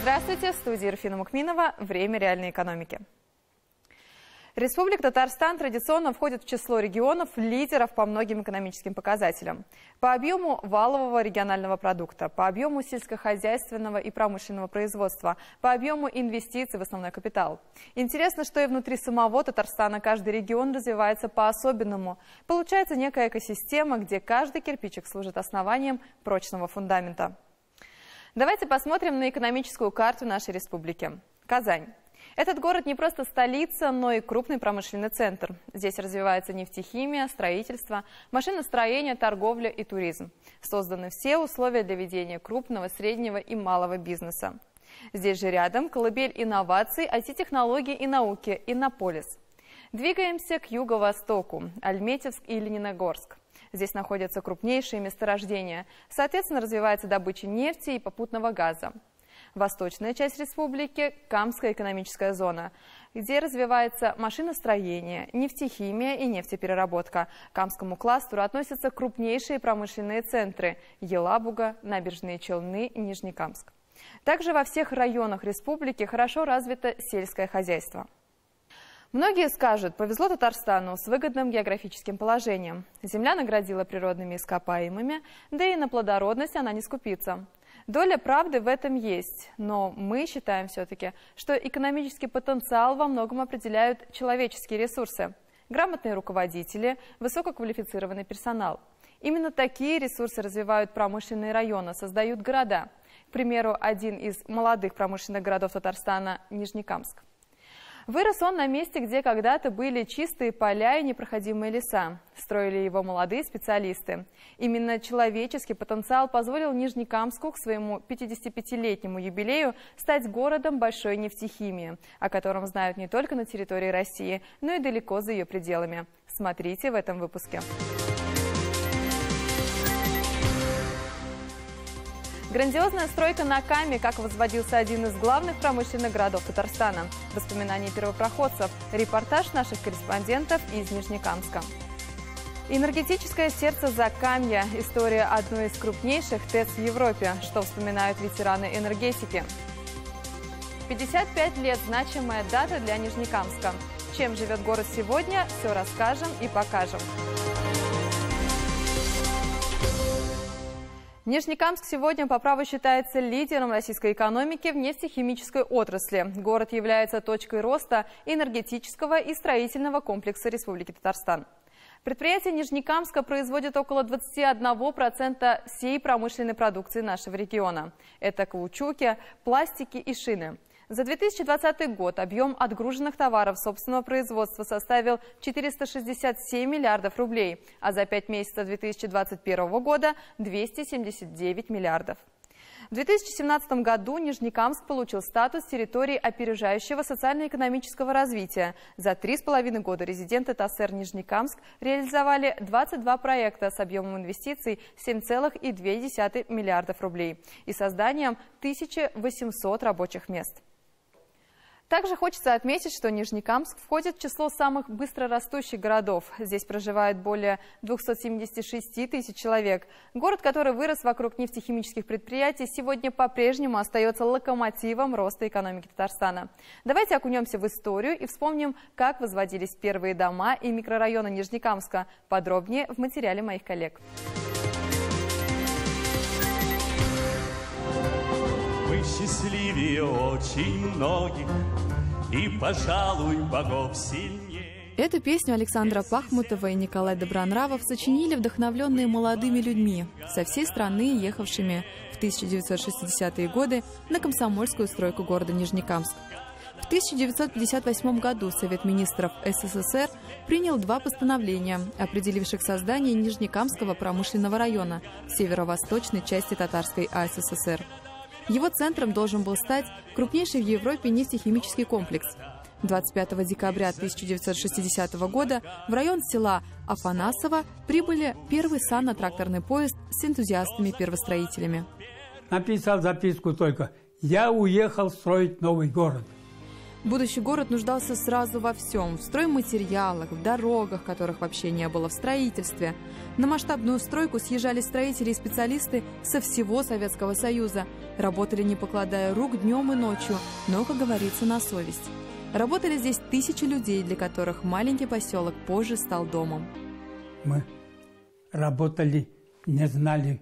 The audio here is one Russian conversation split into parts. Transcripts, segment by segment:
Здравствуйте, в студии Руфина Мукминова. Время реальной экономики. Республика Татарстан традиционно входит в число регионов лидеров по многим экономическим показателям. По объему валового регионального продукта, по объему сельскохозяйственного и промышленного производства, по объему инвестиций в основной капитал. Интересно, что и внутри самого Татарстана каждый регион развивается по-особенному. Получается некая экосистема, где каждый кирпичик служит основанием прочного фундамента. Давайте посмотрим на экономическую карту нашей республики. Казань. Этот город не просто столица, но и крупный промышленный центр. Здесь развивается нефтехимия, строительство, машиностроение, торговля и туризм. Созданы все условия для ведения крупного, среднего и малого бизнеса. Здесь же рядом колыбель инноваций, IT-технологий и науки – Иннополис. Двигаемся к юго-востоку – Альметьевск и Лениногорск. Здесь находятся крупнейшие месторождения. Соответственно, развивается добыча нефти и попутного газа. Восточная часть республики – Камская экономическая зона, где развивается машиностроение, нефтехимия и нефтепереработка. К Камскому кластеру относятся крупнейшие промышленные центры – Елабуга, Набережные Челны, Нижнекамск. Также во всех районах республики хорошо развито сельское хозяйство. Многие скажут, повезло Татарстану с выгодным географическим положением. Земля наградила природными ископаемыми, да и на плодородность она не скупится. Доля правды в этом есть, но мы считаем все-таки, что экономический потенциал во многом определяют человеческие ресурсы. Грамотные руководители, высококвалифицированный персонал. Именно такие ресурсы развивают промышленные районы, создают города. К примеру, один из молодых промышленных городов Татарстана – Нижнекамск. Вырос он на месте, где когда-то были чистые поля и непроходимые леса. Строили его молодые специалисты. Именно человеческий потенциал позволил Нижнекамску к своему 55-летнему юбилею стать городом большой нефтехимии, о котором знают не только на территории России, но и далеко за ее пределами. Смотрите в этом выпуске. Грандиозная стройка на Каме, как возводился один из главных промышленных городов Татарстана. Воспоминания первопроходцев. Репортаж наших корреспондентов из Нижнекамска. Энергетическое сердце Закамья. История одной из крупнейших ТЭЦ в Европе. Что вспоминают ветераны энергетики. 55 лет – значимая дата для Нижнекамска. Чем живет город сегодня, все расскажем и покажем. Нижнекамск сегодня по праву считается лидером российской экономики в нефтехимической отрасли. Город является точкой роста энергетического и строительного комплекса Республики Татарстан. Предприятие Нижнекамска производит около 21% всей промышленной продукции нашего региона. Это каучуки, пластики и шины. За 2020 год объем отгруженных товаров собственного производства составил 467 миллиардов рублей, а за 5 месяцев 2021 года – 279 миллиардов. В 2017 году Нижнекамск получил статус территории опережающего социально-экономического развития. За 3,5 года резиденты ТАСЭР Нижнекамск реализовали 22 проекта с объемом инвестиций 7,2 миллиардов рублей и созданием 1800 рабочих мест. Также хочется отметить, что Нижнекамск входит в число самых быстрорастущих городов. Здесь проживает более 276 тысяч человек. Город, который вырос вокруг нефтехимических предприятий, сегодня по-прежнему остается локомотивом роста экономики Татарстана. Давайте окунемся в историю и вспомним, как возводились первые дома и микрорайоны Нижнекамска. Подробнее в материале моих коллег. Мы счастливее очень многих, и, пожалуй, богов сильнее. Эту песню Александра Пахмутова и Николай Добронравов сочинили вдохновленные молодыми людьми со всей страны, ехавшими в 1960-е годы на комсомольскую стройку города Нижнекамск. В 1958 году Совет министров СССР принял 2 постановления, определивших создание Нижнекамского промышленного района в северо-восточной части Татарской АССР. Его центром должен был стать крупнейший в Европе нефтехимический комплекс. 25 декабря 1960 года в район села Афанасово прибыли первый санно-тракторный поезд с энтузиастами-первостроителями. Написал записку только. я уехал строить новый город. Будущий город нуждался сразу во всем: в стройматериалах, в дорогах, которых вообще не было, в строительстве. На масштабную стройку съезжались строители и специалисты со всего Советского Союза. Работали, не покладая рук, днем и ночью, но, как говорится, на совесть. Работали здесь тысячи людей, для которых маленький поселок позже стал домом. Мы работали, не знали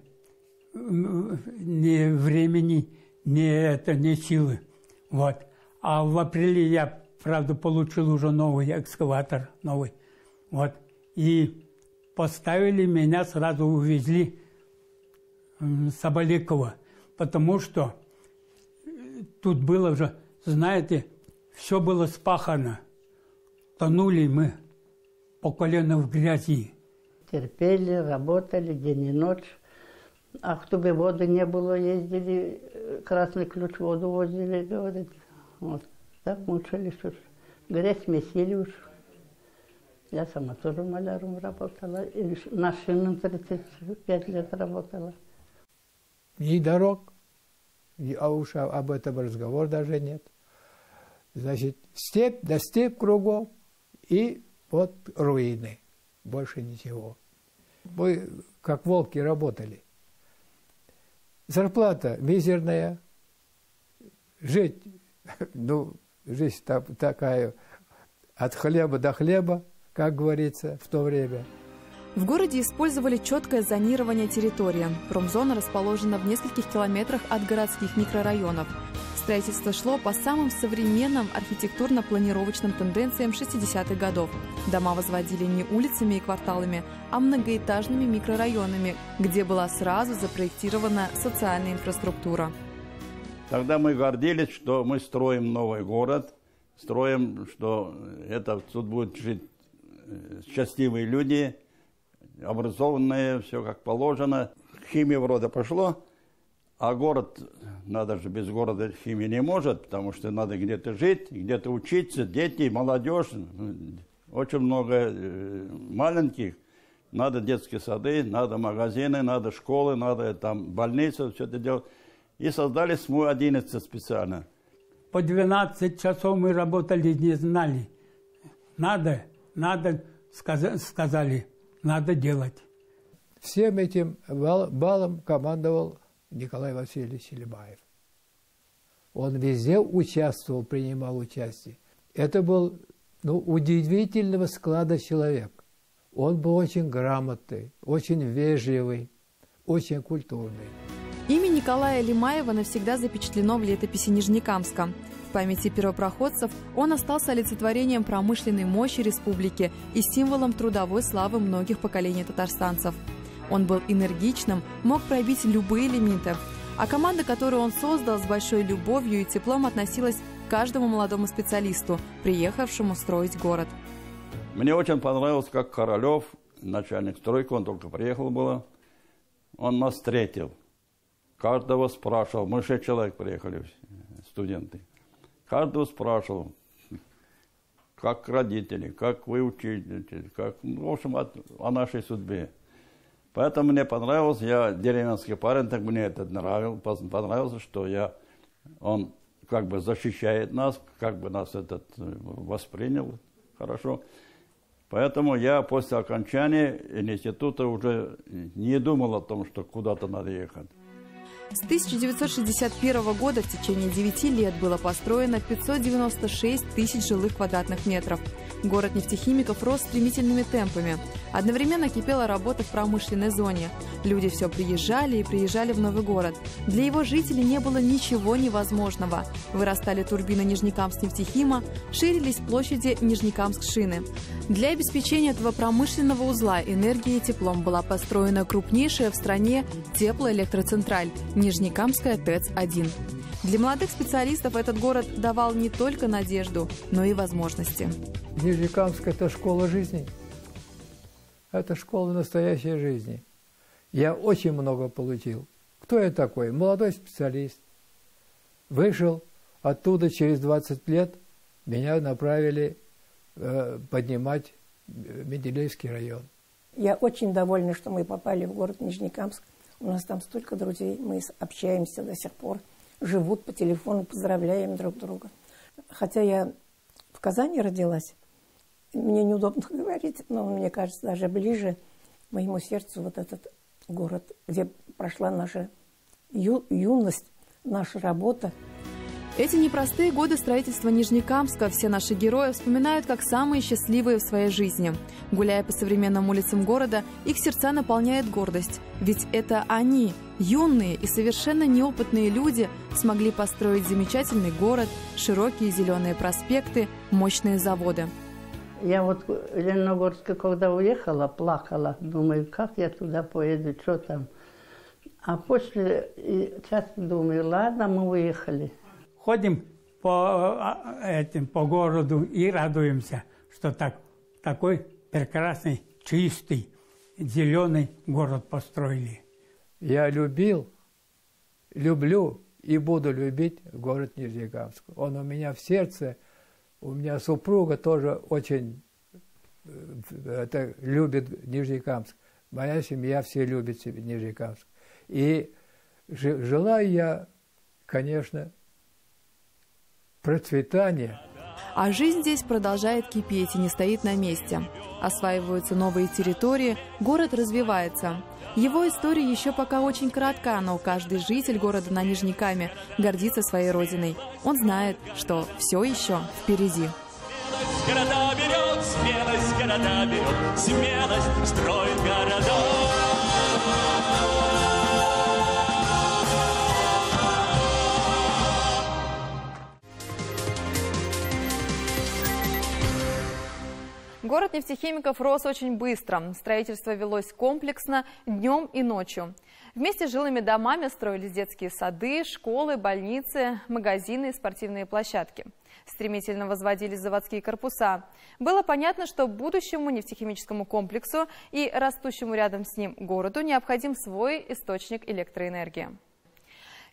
ни времени, ни силы. Вот. А в апреле я, правда, получил уже новый экскаватор, новый. Вот. И поставили меня, сразу увезли в Соболеково, потому что тут было уже, знаете, все было спахано. Тонули мы по колено в грязи. Терпели, работали день и ночь. А чтобы воды не было, ездили, красный ключ воду возили, говорит. Вот. Так мучились уж. Грязь месили уж. Я сама тоже маляром работала. И на шинном 35 лет работала. Ни дорог, а уж об этом разговор даже нет. Значит, степь, да степь кругом, и вот руины. Больше ничего. Мы как волки работали. Зарплата мизерная. Жить, ну, жизнь такая от хлеба до хлеба, как говорится, в то время. В городе использовали четкое зонирование территории. Промзона расположена в нескольких километрах от городских микрорайонов. Строительство шло по самым современным архитектурно-планировочным тенденциям 60-х годов. Дома возводили не улицами и кварталами, а многоэтажными микрорайонами, где была сразу запроектирована социальная инфраструктура. Тогда мы гордились, что мы строим новый город, строим, что тут будут жить счастливые люди, образованные, все как положено. Химия вроде пошло, а город, надо же, без города химии не может, потому что надо где-то жить, где-то учиться, дети, молодежь, очень много маленьких. Надо детские сады, надо магазины, надо школы, надо там больницы, все это делать. И создали СМУ-11 специально. По 12 часов мы работали, не знали. Надо, сказали, надо делать. Всем этим балом командовал Николай Васильевич Елебаев. Он везде участвовал, принимал участие. Это был удивительного склада человек. Он был очень грамотный, очень вежливый, очень культурный. Имя Николая Лимаева навсегда запечатлено в летописи Нижнекамска. В памяти первопроходцев он остался олицетворением промышленной мощи республики и символом трудовой славы многих поколений татарстанцев. Он был энергичным, мог пробить любые лимиты. А команда, которую он создал, с большой любовью и теплом относилась к каждому молодому специалисту, приехавшему строить город. Мне очень понравилось, как Королев, начальник стройки, он только приехал было, он нас встретил. Каждого спрашивал, мы 6 человек приехали, студенты. Каждого спрашивал, как родители, как вы учитель, в общем, о нашей судьбе. Поэтому мне понравилось, я деревенский парень, так мне это понравилось, что он как бы защищает нас, как бы нас воспринял хорошо. Поэтому я после окончания института уже не думал о том, что куда-то надо ехать. С 1961 года в течение 9 лет было построено 596 тысяч жилых квадратных метров. Город нефтехимиков рос стремительными темпами. Одновременно кипела работа в промышленной зоне. Люди все приезжали и приезжали в новый город. Для его жителей не было ничего невозможного. Вырастали турбины Нижнекамск-нефтехима, ширились площади Нижнекамск-шины. Для обеспечения этого промышленного узла энергией и теплом была построена крупнейшая в стране теплоэлектроцентраль – Нижнекамская ТЭЦ-1. Для молодых специалистов этот город давал не только надежду, но и возможности. Нижнекамск – это школа жизни. Это школа настоящей жизни. Я очень много получил. Кто я такой? Молодой специалист. Вышел оттуда через 20 лет, меня направили поднимать Менделеевский район. Я очень довольна, что мы попали в город Нижнекамск. У нас там столько друзей, мы общаемся до сих пор. живут по телефону, поздравляем друг друга. Хотя я в Казани родилась, мне неудобно говорить, но мне кажется, даже ближе моему сердцу вот этот город, где прошла наша юность, наша работа. Эти непростые годы строительства Нижнекамска все наши герои вспоминают как самые счастливые в своей жизни. Гуляя по современным улицам города, их сердца наполняет гордость. Ведь это они, юные и совершенно неопытные люди, смогли построить замечательный город, широкие зеленые проспекты, мощные заводы. Я вот в Лениногорске, когда уехала, плакала. Думаю, как я туда поеду, что там. А после часто думаю, ладно, мы уехали. Ходим по городу и радуемся, что такой прекрасный, чистый, зеленый город построили. Я люблю и буду любить город Нижнекамск. Он у меня в сердце, у меня супруга тоже очень любит Нижнекамск. Моя семья все любит Нижнекамск. И желаю я, конечно, процветания. А жизнь здесь продолжает кипеть и не стоит на месте. Осваиваются новые территории, город развивается. Его история еще пока очень коротка, но каждый житель города на Нижнекаме гордится своей родиной. Он знает, что все еще впереди. Города берет, смелость города берет, смелость строит города. Город нефтехимиков рос очень быстро. Строительство велось комплексно днем и ночью. Вместе с жилыми домами строились детские сады, школы, больницы, магазины и спортивные площадки. Стремительно возводились заводские корпуса. Было понятно, что будущему нефтехимическому комплексу и растущему рядом с ним городу необходим свой источник электроэнергии.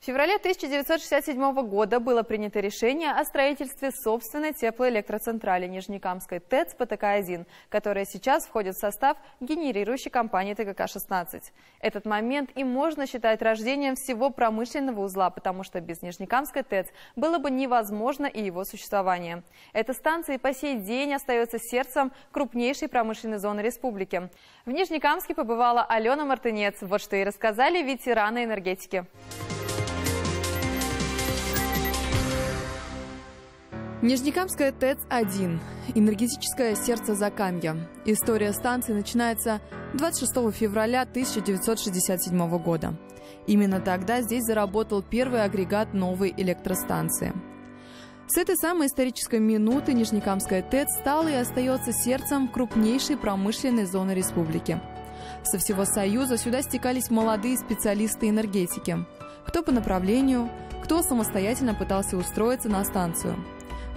В феврале 1967 года было принято решение о строительстве собственной теплоэлектроцентрали Нижнекамской ТЭЦ ПТК-1, которая сейчас входит в состав генерирующей компании ТГК-16. Этот момент и можно считать рождением всего промышленного узла, потому что без Нижнекамской ТЭЦ было бы невозможно и его существование. Эта станция и по сей день остается сердцем крупнейшей промышленной зоны республики. В Нижнекамске побывала Алена Мартынец. Вот что и рассказали ветераны энергетики. Нижнекамская ТЭЦ-1 – энергетическое сердце Закамья. История станции начинается 26 февраля 1967 года. Именно тогда здесь заработал первый агрегат новой электростанции. С этой самой исторической минуты Нижнекамская ТЭЦ стала и остается сердцем крупнейшей промышленной зоны республики. Со всего Союза сюда стекались молодые специалисты энергетики. Кто по направлению, кто самостоятельно пытался устроиться на станцию.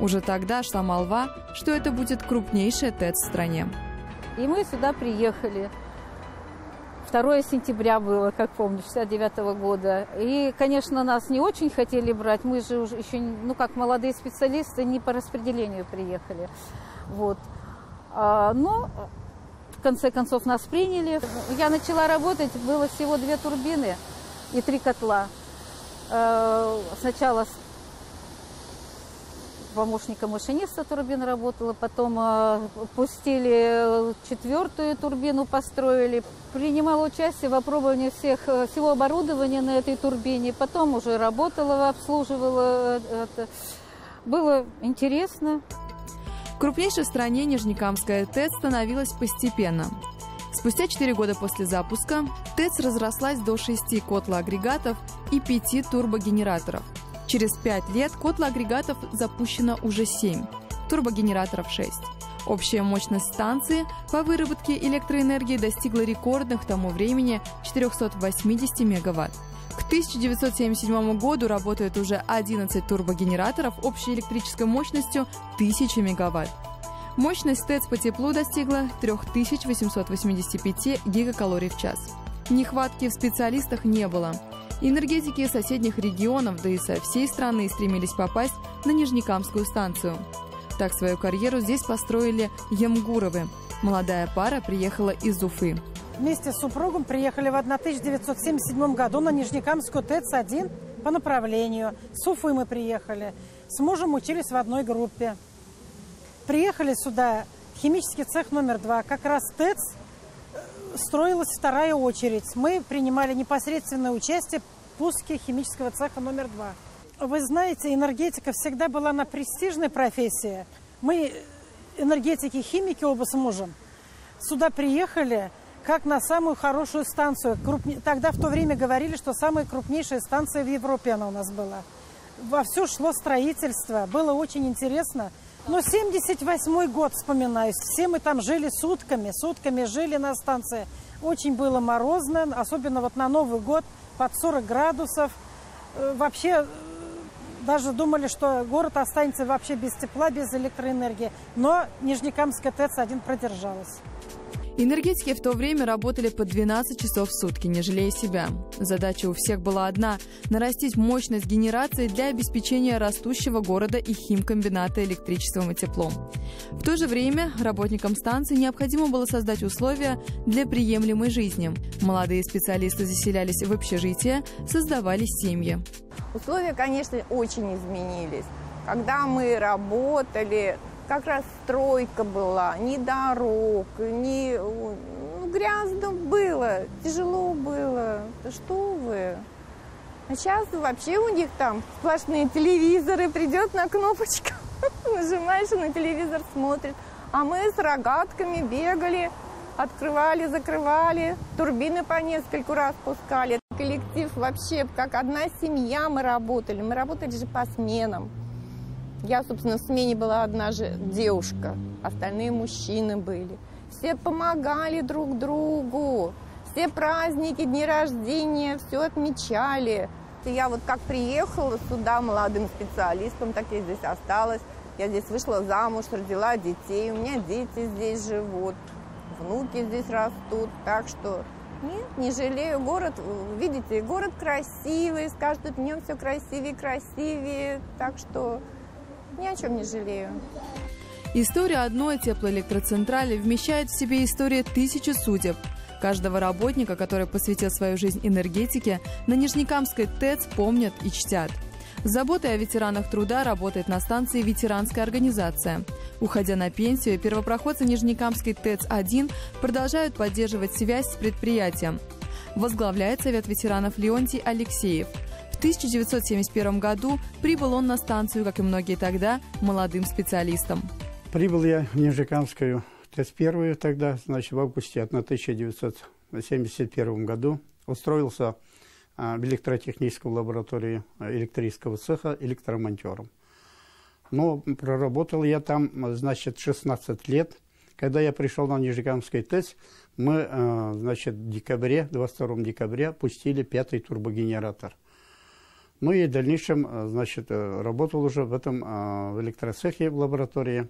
Уже тогда шла молва, что это будет крупнейшая ТЭЦ в стране. И мы сюда приехали. 2 сентября было, как помню, 1969 года. И, конечно, нас не очень хотели брать. Мы же уже еще, как молодые специалисты, не по распределению приехали. Вот. Но, в конце концов, нас приняли. Я начала работать, было всего 2 турбины и 3 котла. Сначала с помощником машиниста турбина работала, потом пустили 4-ю турбину, построили. Принимала участие в опробовании всего оборудования на этой турбине, потом уже работала, обслуживала это. Было интересно. Крупнейшей в стране Нижнекамская ТЭЦ становилась постепенно. Спустя 4 года после запуска ТЭЦ разрослась до 6 котлоагрегатов и 5 турбогенераторов. Через 5 лет котлоагрегатов запущено уже 7, турбогенераторов 6. Общая мощность станции по выработке электроэнергии достигла рекордных к тому времени 480 мегаватт. К 1977 году работает уже 11 турбогенераторов общей электрической мощностью 1000 мегаватт. Мощность ТЭЦ по теплу достигла 3885 гигакалорий в час. Нехватки в специалистах не было. Энергетики соседних регионов, да и со всей страны стремились попасть на Нижнекамскую станцию. Так свою карьеру здесь построили Ямгуровы. Молодая пара приехала из Уфы. Вместе с супругом приехали в 1977 году на Нижнекамскую ТЭЦ-1 по направлению. С Уфы мы приехали. С мужем учились в одной группе. Приехали сюда, химический цех номер 2. Как раз ТЭЦ строилась вторая очередь. Мы принимали непосредственное участие в пуске химического цеха номер 2. Вы знаете, энергетика всегда была на престижной профессии. Мы, энергетики, химики оба с мужем, сюда приехали как на самую хорошую станцию. Тогда в то время говорили, что самая крупнейшая станция в Европе она у нас была. Вовсю шло строительство, было очень интересно. Но 78-й год вспоминаю, все мы там жили сутками жили на станции. Очень было морозно, особенно вот на Новый год, под 40 градусов. Вообще даже думали, что город останется вообще без тепла, без электроэнергии. Но Нижнекамская ТЭЦ-1 продержалась. Энергетики в то время работали по 12 часов в сутки, не жалея себя. Задача у всех была одна – нарастить мощность генерации для обеспечения растущего города и химкомбината электричеством и теплом. В то же время работникам станции необходимо было создать условия для приемлемой жизни. Молодые специалисты заселялись в общежития, создавались семьи. Условия, конечно, очень изменились. Когда мы работали, как раз стройка была, ни дорог, ни грязно было, тяжело было. Да что вы? А сейчас вообще у них там сплошные телевизоры, придет на кнопочку, нажимаешь, и на телевизор смотрит. А мы с рогатками бегали, открывали, закрывали, турбины по нескольку раз пускали. Коллектив вообще, как одна семья мы работали же по сменам. Я, собственно, в смене была одна же девушка, остальные мужчины были. Все помогали друг другу, все праздники, дни рождения, все отмечали. Я вот как приехала сюда молодым специалистом, так я здесь осталась. Я здесь вышла замуж, родила детей, у меня дети здесь живут, внуки здесь растут, так что нет, не жалею. Город, видите, город красивый, с каждым днем все красивее и красивее, так что ни о чем не жалею. История одной теплоэлектроцентрали вмещает в себе историю тысячи судеб. Каждого работника, который посвятил свою жизнь энергетике, на Нижнекамской ТЭЦ помнят и чтят. С заботой о ветеранах труда работает на станции ветеранская организация. Уходя на пенсию, первопроходцы Нижнекамской ТЭЦ-1 продолжают поддерживать связь с предприятием. Возглавляет Совет ветеранов Леонтий Алексеев. В 1971 году прибыл он на станцию, как и многие тогда, молодым специалистом. Прибыл я в Нижнекамскую ТЭЦ-1 тогда, значит, в августе 1971 году. Устроился в электротехническую лабораторию электрического цеха электромонтером. Но проработал я там, значит, 16 лет. Когда я пришел на Нижнекамскую ТЭЦ, мы, значит, в декабре, 22 декабря пустили 5-й турбогенератор. Ну и в дальнейшем, значит, работал уже в этом в электроцехе в лаборатории,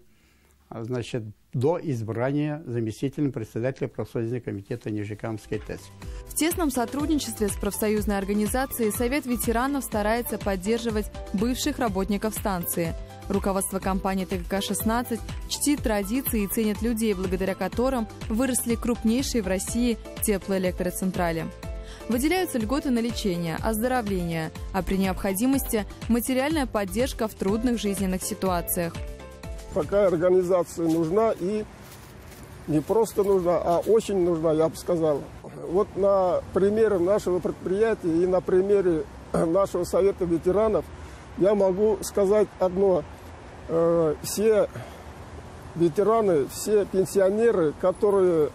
значит, до избрания заместителем председателя профсоюзного комитета Нижнекамской ТЭЦ. В тесном сотрудничестве с профсоюзной организацией Совет ветеранов старается поддерживать бывших работников станции. Руководство компании ТГК-16 чтит традиции и ценит людей, благодаря которым выросли крупнейшие в России теплоэлектроцентрали. Выделяются льготы на лечение, оздоровление, а при необходимости материальная поддержка в трудных жизненных ситуациях. Такая организация нужна, и не просто нужна, а очень нужна, я бы сказал. Вот на примере нашего предприятия и на примере нашего Совета ветеранов я могу сказать одно. Все ветераны, все пенсионеры, которые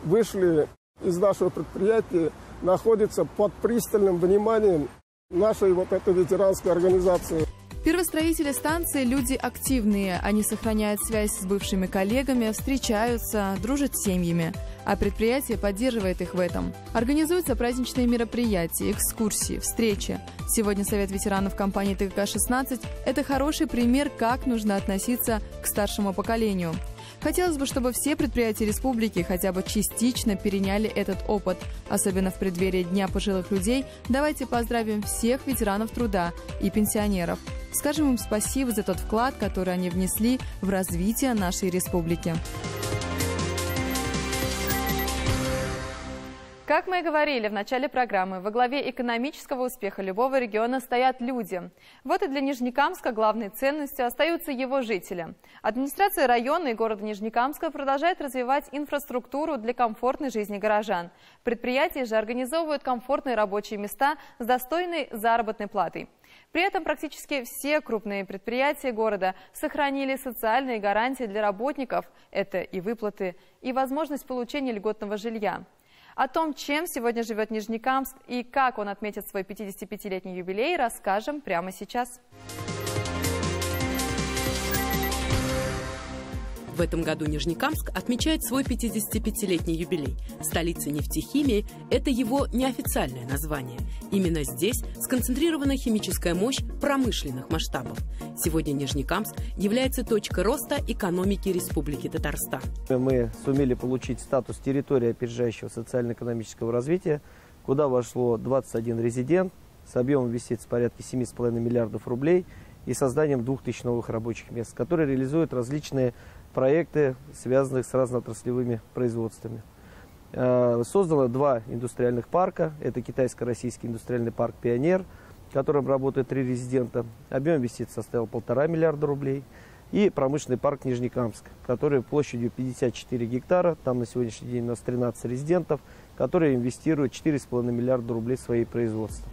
вышли из нашего предприятия, находятся под пристальным вниманием нашей вот этой ветеранской организации. Первостроители станции – люди активные. Они сохраняют связь с бывшими коллегами, встречаются, дружат с семьями. А предприятие поддерживает их в этом. Организуются праздничные мероприятия, экскурсии, встречи. Сегодня Совет ветеранов компании ТГК-16 – это хороший пример, как нужно относиться к старшему поколению. Хотелось бы, чтобы все предприятия республики хотя бы частично переняли этот опыт. Особенно в преддверии Дня пожилых людей давайте поздравим всех ветеранов труда и пенсионеров. Скажем им спасибо за тот вклад, который они внесли в развитие нашей республики. Как мы и говорили в начале программы, во главе экономического успеха любого региона стоят люди. Вот и для Нижнекамска главной ценностью остаются его жители. Администрация района и города Нижнекамска продолжает развивать инфраструктуру для комфортной жизни горожан. Предприятия же организовывают комфортные рабочие места с достойной заработной платой. При этом практически все крупные предприятия города сохранили социальные гарантии для работников. Это и выплаты, и возможность получения льготного жилья. О том, чем сегодня живет Нижнекамск и как он отметит свой 55-летний юбилей, расскажем прямо сейчас. В этом году Нижнекамск отмечает свой 55-летний юбилей. Столица нефтехимии – это его неофициальное название. Именно здесь сконцентрирована химическая мощь промышленных масштабов. Сегодня Нижнекамск является точкой роста экономики Республики Татарстан. Мы сумели получить статус территории опережающего социально-экономического развития, куда вошло 21 резидент с объемом инвестиций порядка 7,5 миллиардов рублей и созданием 2000 новых рабочих мест, которые реализуют различные проекты, связанных с разноотраслевыми производствами. Создано 2 индустриальных парка. Это китайско-российский индустриальный парк «Пионер», в котором работает 3 резидента. Объем инвестиций составил 1,5 миллиарда рублей. И промышленный парк Нижнекамск, который площадью 54 гектара. Там на сегодняшний день у нас 13 резидентов, которые инвестируют 4,5 миллиарда рублей в свои производства.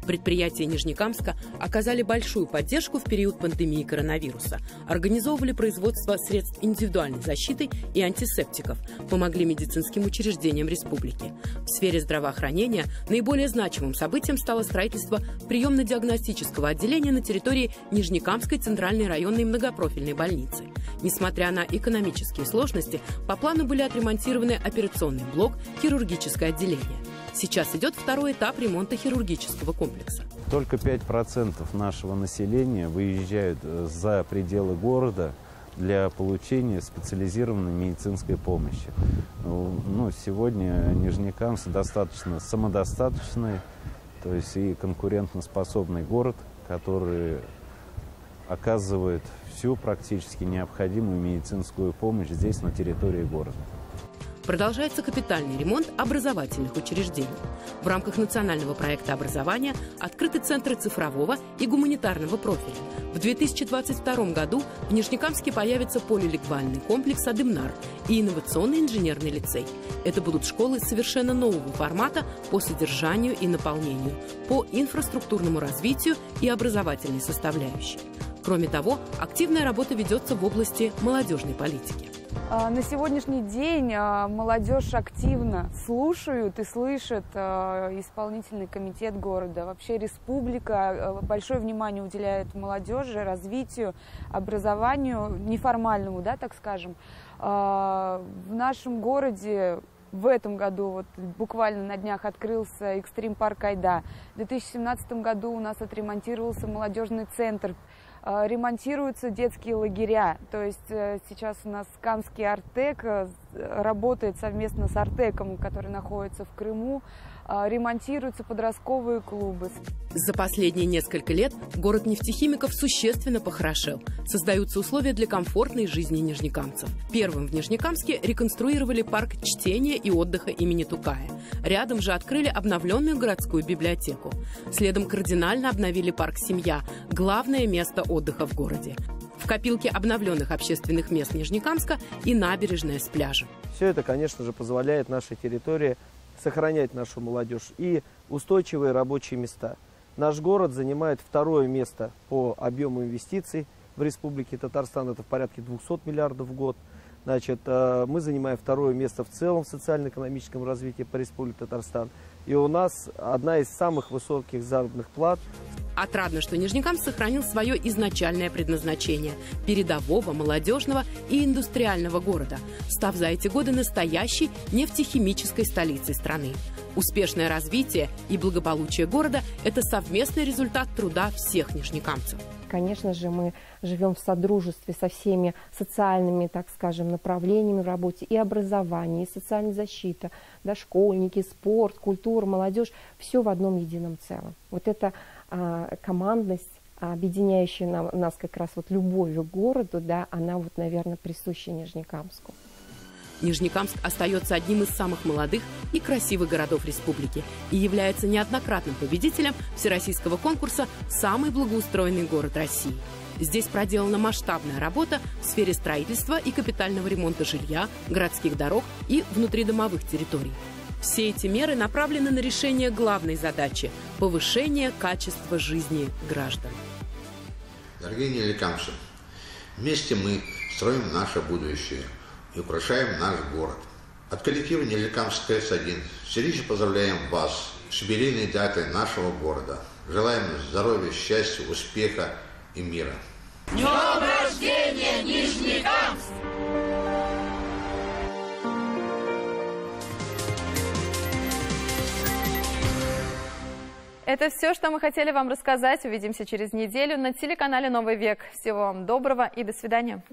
Предприятия Нижнекамска оказали большую поддержку в период пандемии коронавируса. Организовывали производство средств индивидуальной защиты и антисептиков, помогли медицинским учреждениям республики. В сфере здравоохранения наиболее значимым событием стало строительство приемно-диагностического отделения на территории Нижнекамской центральной районной многопрофильной больницы. Несмотря на экономические сложности, по плану были отремонтированы операционный блок, хирургическое отделение. Сейчас идет второй этап ремонта хирургического комплекса. Только 5% нашего населения выезжают за пределы города для получения специализированной медицинской помощи. Сегодня Нижнекамск достаточно самодостаточный, то есть и конкурентоспособный город, который оказывает всю практически необходимую медицинскую помощь здесь, на территории города. Продолжается капитальный ремонт образовательных учреждений. В рамках национального проекта образования открыты центры цифрового и гуманитарного профиля. В 2022 году в Нижнекамске появится полилингвальный комплекс «Адымнар» и инновационный инженерный лицей. Это будут школы совершенно нового формата по содержанию и наполнению, по инфраструктурному развитию и образовательной составляющей. Кроме того, активная работа ведется в области молодежной политики. На сегодняшний день молодежь активно слушают и слышат исполнительный комитет города. Вообще республика большое внимание уделяет молодежи, развитию, образованию неформальному, да, так скажем. В нашем городе в этом году, буквально на днях, открылся экстрим-парк «Айда». В 2017 году у нас отремонтировался молодежный центр. Ремонтируются детские лагеря. То есть сейчас у нас Камский Артек работает совместно с Артеком, который находится в Крыму. Ремонтируются подростковые клубы. За последние несколько лет город нефтехимиков существенно похорошел. Создаются условия для комфортной жизни нижнекамцев. Первым в Нижнекамске реконструировали парк чтения и отдыха имени Тукая. Рядом же открыли обновленную городскую библиотеку. Следом кардинально обновили парк «Семья» – главное место отдыха в городе. В копилке обновленных общественных мест Нижнекамска и набережная с пляжем. Все это, конечно же, позволяет нашей территории сохранять нашу молодежь и устойчивые рабочие места. Наш город занимает 2-е место по объему инвестиций в Республике Татарстан. Это в порядке 200 миллиардов в год. Мы занимаем 2-е место в целом в социально-экономическом развитии по Республике Татарстан. И у нас одна из самых высоких заработных плат. Отрадно, что Нижнекамск сохранил свое изначальное предназначение – передового, молодежного и индустриального города, став за эти годы настоящей нефтехимической столицей страны. Успешное развитие и благополучие города – это совместный результат труда всех нижнекамцев. Конечно же, мы живем в содружестве со всеми социальными, так скажем, направлениями в работе, и образование, и социальная защита, школьники, спорт, культура, молодежь – все в одном едином целом. Вот эта командность, объединяющая нас как раз любовью к городу, она наверное, присуща Нижнекамску. Нижнекамск остается одним из самых молодых и красивых городов республики и является неоднократным победителем всероссийского конкурса «Самый благоустроенный город России». Здесь проделана масштабная работа в сфере строительства и капитального ремонта жилья, городских дорог и внутридомовых территорий. Все эти меры направлены на решение главной задачи – повышение качества жизни граждан. Дорогие нижнекамцы, вместе мы строим наше будущее и украшаем наш город. От коллектива Нижнекамск ТЭЦ-1 сердечно поздравляем вас с юбилейной датой нашего города. Желаем здоровья, счастья, успеха и мира. С днем рождения, Нижнекамск! Это все, что мы хотели вам рассказать. Увидимся через неделю на телеканале «Новый век». Всего вам доброго и до свидания.